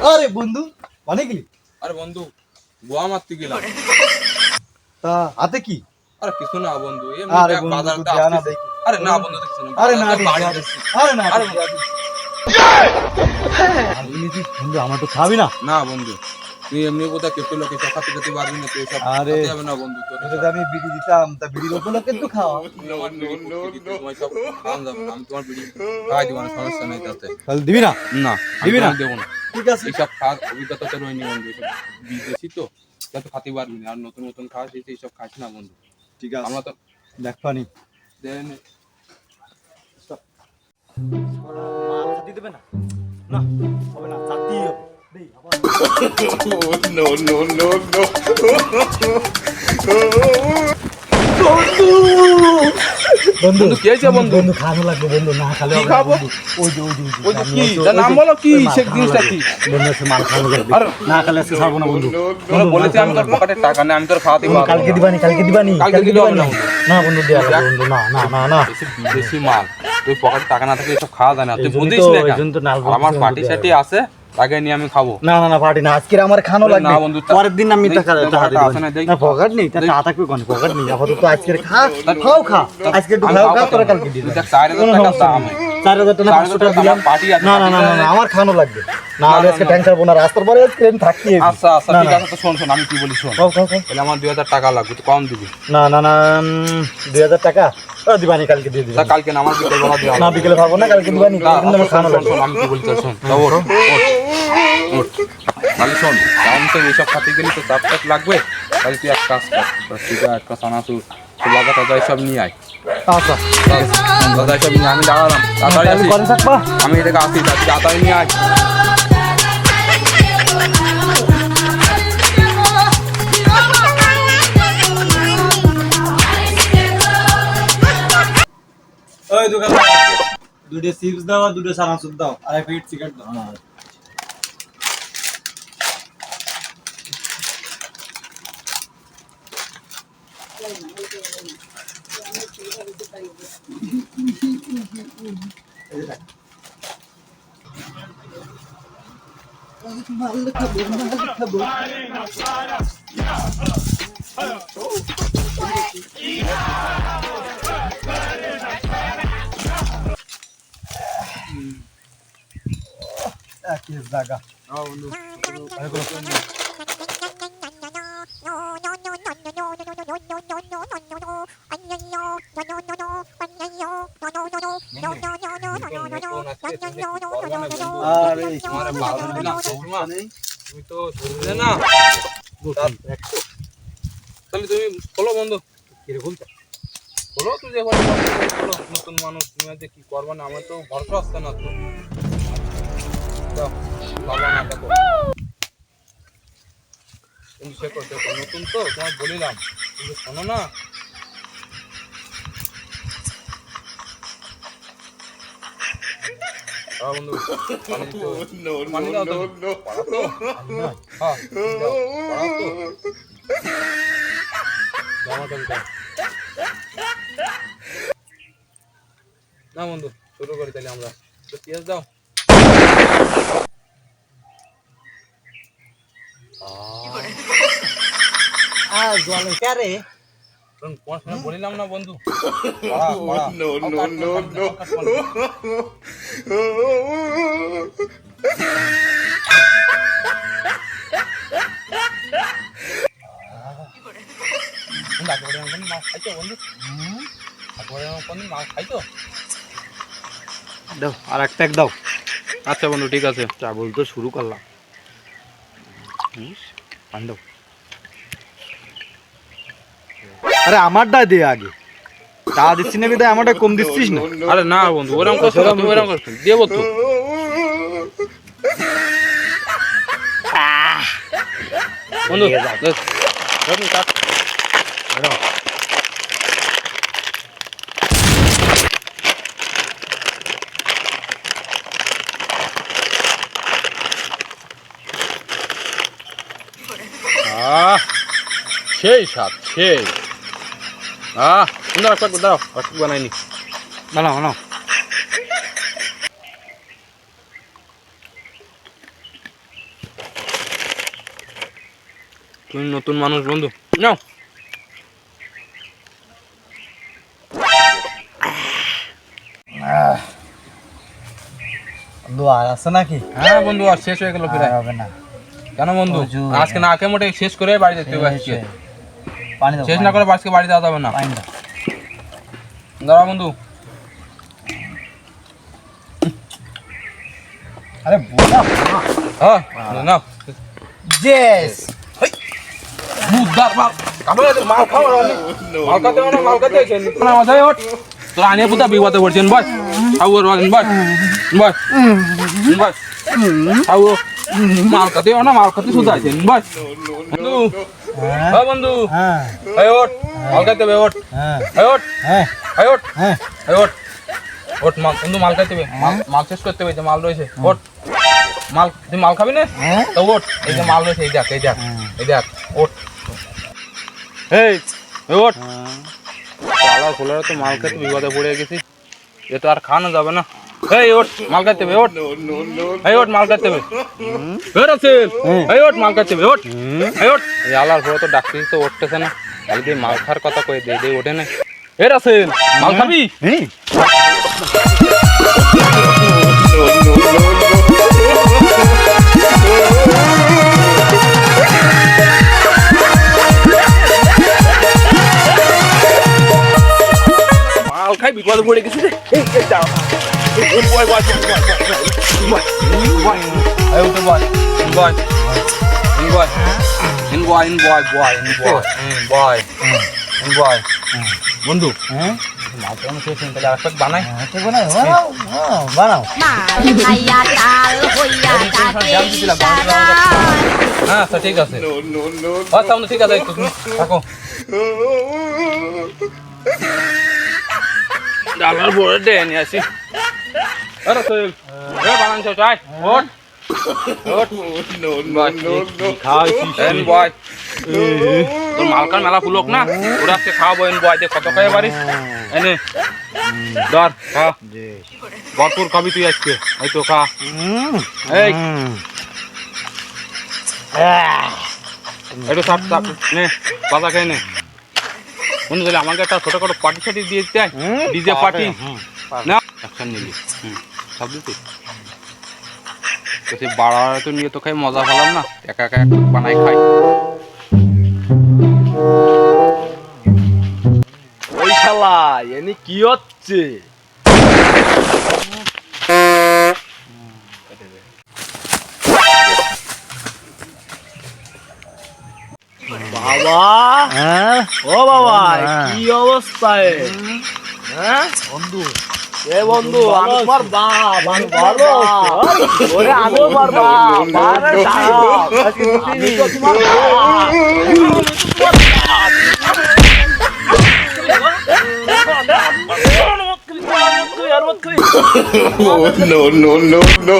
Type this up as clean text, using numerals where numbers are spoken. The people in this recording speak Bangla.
আরে বন্ধু মানে গেলি? আরে বন্ধু গোয়া মারতে গেলাম। তা হাতে কি? আরে কিছু না বন্ধু, আরে এমনি বন্ধু বাজারতে তুই জানা আসতেছি। দেখি। আরে না বন্ধু কিছু না, আরে না বাজারতে দেখি, বাড়ি আরে যাচ্ছি। আরে না আরে দেখি, বন্ধু আমার তো খাবি না। না বন্ধু, তুই এমনি বোধহয় কেটে লোকে চকাতে যেতে পারবি না, তুই সব আরে খাতে হবে না বন্ধু। তোর তোরে তো আমি বিড়ি দিতাম, তা বিড়ির উপলক্ষে তো খাওয়া। তুমি আমার বিড়ি ফুটকে দিতে, তোমায় সব খাওয়ান যাবে না। আমি তোমার বিড়ি খাওয়াই দিব না, সমস্যা নেই তাতে। তাহলে দিবি না? না আমি দিবি না? দেবো না। ঠিক আছে, এইসব খাওয়ার অভিজ্ঞতা তো রয়নি বন্ধু, এসব বিদেশি তো যত খাতে পারবি না। আর নতুন নতুন খাওয়া শিখে এইসব খাস না বন্ধু। ঠিক আছে, আমরা তো দেখ পানি দেন মাল দিবে না, না হবে না, চারটেই হবে। দেই আবার বন্ধু কি হয়েছে বন্ধু? বন্ধু খাওয়ানো লাগবে বন্ধু, না খালে কি হবে না খাবো? বন্ধু। ওই যে ওই যে কি তার নাম বলো, কি সে জিনিসটা কি? বন্ধু সে মাল খাওয়ানো লাগবে, আর না খালে আজকে ছাড়বো না বন্ধু। তোরা বলেছি আমি তোর পকেটের টাকা নেই, আমি তোর খাওয়াতে বন্ধু, পারবো কালকে না। দিবানি, কালকে দিবানি, কালকে দিলে হবে না দিবানি। না বন্ধু দেয়া লাগবে বন্ধু, না না না না। এসব বিদেশি মাল, তুই পকেটে টাকা না থাকলে এসব খাওয়া যায় না, তুই এই জন্যই বুঝিস তো- না এই কেন? জন্য তো নাল আর আমার বলতেছি পার্টি বন্ধু, সার্টি আছে, তাকে নিয়ে আমি খাবো। না না না পার্টি না, আজকে আমার খানো না লাগবে বন্ধু, পরের দিন আমি দেখ, টাকা তোর টাকা পকেটে দিব আছে না, দেখ। না। পকেট নেই, তা দেখ। টাকা থাকবে কোন? পকেট নেই আপাতত, আজকে খা খাও, খা আজকে একটু আমি খাও, খাবো খা তো। তোরা কালকে দিয়ে তুই দিবি। দেখ 4,000 টাকা দাম। 4,000 টাকা 500 টাকা দিলাম। আমার পার্টি আছে, না না না না না, আমার খানো লাগবে না, হলে আজকে ট্যাঙ্ক ছাড়বো না, রাস্তার পরে আজকে আমি থাকতেই হবে। আচ্ছা আচ্ছা না, ঠিক না। আছে, তো শোন শোন আমি কি বলি শোন। খাও খাও খাও। তাহলে আমার 2,000 টাকা লাগবে, তুই কম দিবি। না না না 2,000 টাকা দিবানি, কালকে দিয়ে দিবি। তা কালকে না, আমার বিকেল বেলা দেওয়া না হবে। বিকেলে পাবো না, কালকে দিবানি, না, কিন্তু আমার খানো শোন, লাগবে। শোন, আমি কি বলি তোর শোন। তা ওঠ, ওঠ। তাহলে শোন, টাউন থেকে এইসব খাতে গেলে তো চাপ টাপ লাগবে। তাহলে তুই এক কাজ কর, তোর সিগারেট একটা চানাচুর বাগা টাজা সব নিয়ে আয়। আচ্ছা দাদা সব নিয়ে আমি দাঁড়ালাম, তাড়াতাড়ি আমি আসিস। ঘরে থাকবা। আমি এটাকে আসি, তাড়াতাড়ি নিয়ে আয়। ওই দোকান দুটো চিপস দাও আর দুটো চানাচুর দাও আর এক প্যাকেট সিগারেট দাও। একই জায়গা আরে তোমারে ভালো দিলাম, শর্মা। তুমি তো শুনলে না। তাহলে তুমি বলো বন্ধু, কিরকম বলো তুই যে বলো, নতুন মানুষ তুমি আজ কি করবা না, আমার তো ভরসা আসছে না তো। দাও, ভালো না দেখো। তুমি শেখো শেখো, নতুন তো তোমার বলিলাম, কিন্তু শোনো না। হ্যাঁ বন্ধু, পানি দিতে হবে। পানি দাও তো। পাড়া তো? হ্যাঁ, দাও, পাড়া তো। দাও আমার কাছে দাও। না বন্ধু, শুরু করি তাহলে আমরা। তো পেঁয়াজ দাও। জলে কারে তোমার সঙ্গে বলিলাম না বন্ধু, পাড়া পাড়া। মাছ খাইছো বন্ধু? মাছ খাইছো? দাও আর এক প্যাক দাও। আচ্ছা বন্ধু ঠিক আছে। চা বলতে শুরু করলাম, পানি দাও। আরে আমারটা দে আগে, তা দিচ্ছি না বিদায় আমারটা কম দিচ্ছিস না। আরে না বন্ধু, ওরকম করছো না, তুমি ওরকম করছো, দেবো তো। বন্ধু সেই স্বাদ, সেই সুন্দর। দাঁড়াও, বানাইনি। বানাও বানাও। তুমি নতুন মানুষ বন্ধু, নাও। বন্ধু আর আছে নাকি? হ্যাঁ বন্ধু, আর শেষ হয়ে গেল প্রায়। হবে না। কেন বন্ধু? প্রচুর। আজকে না খেয়ে মোটে শেষ করে বাড়ি যেতে হবে আজকে। পানি দাও, শেষ না করে আজকে বাড়ি যাওয়া যাবে না। পানি দাও। দাঁড়া বন্ধু। আরে বোলা হ্যাঁ নাও। জেস দুধদার মাল। কাপড়ে মাল খাওয়া রানি। মাল খাতে না, মাল খাতে আছেন। না মাথায় ওঠ। তোরা আনিয়ে পুতা বিবাদে পড়ছেন ভাই। খাওয়ার বলেন ভাই। ভাই। ভাই। খাও। মাল খাতে না, মাল খাতে শুধু আছেন ভাই। বন্ধু। হ্যাঁ বন্ধু। হ্যাঁ এই ওঠ। মাল খাতে হবে ওঠ। হ্যাঁ এই ওঠ। হ্যাঁ এই ওঠ। হ্যাঁ এই ওঠ। ওঠ মাল, বন্ধু মাল খাইতে হবে। মাল শেষ করতে হবে, যে মাল রয়েছে। ওঠ। মাল, তুই মাল খাবি না? হ্যাঁ তো ওঠ। এই যে মাল রয়েছে, এই দেখ, এই দেখ, এই দেখ। ওঠ। এই ওঠ। শালা খোলার তো মাল খেতে বিপদে পড়ে গেছি। এ তো আর খাওয়ানো যাবে না। এই ওঠ, মাল খাইতে হবে ওঠ। এই ওঠ, মাল খাইতে হবে। এই রাসেল, এই ওঠ, মাল খাইতে হবে ওঠ। এই ওঠ। এই আলার ঘরে তো ডাকতেছি তো উঠতেছে না। খালি দিয়ে মাল খাওয়ার কথা কয়ে দিয়ে ওঠে না। এই রাসেল, মাল খাবি? মাল খাই বিপদে পড়ে গেছি রে। এই দাও। এই বয় বয় বয়। এই উঠে বয়। বয়। বয়। ইন বয়, ইন বয়, বয়, ইন বয়। বয়। ইন বয়। বন্ধু, হ্যাঁ মাল তো আমি শেষ তাহলে আরেকটা বানাই। তো বানাও, বানাও। হ্যাঁ আচ্ছা ঠিক আছে। আচ্ছা বন্ধু ঠিক আছে, তুমি থাকো। ডালার বড় ডে নিয়ে আসি। আরে তুই বানান চাই ওঠ। ওঠ। এন বয়। তোর মালকার মেলা ফুলক না, ওরা আজকে খাওয়াবো। এন বয় দিয়ে কত খাই পারিস। এনে ধর খা, ভরপুর খাবি তুই আজকে। এই তো খা। এই একটু সাপ সাপ নে, বাজা খেয়ে নে। বন্ধু তাহলে আমাকে একটা ছোটখাটো পার্টি সাটি দিয়ে দিতে, ডিজে পার্টি না অ্যাকশন নিলি। সব দিতে তো সেই বাড়া তো নিয়ে তো খাই মজা পেলাম না, একা একা একটু বানাই খাই। ওই শালা এনি কি হচ্ছে? বাবা, হ্যাঁ ও বাবা, কি অবস্থায়? হ্যাঁ বন্ধু এ বন্ধু, আমি তোমার বাপ, আমি ভালো। ওরে আমি তোমার বাপ, আরে সাপ, আমি তো তোমার বাপ। no, no, no, no.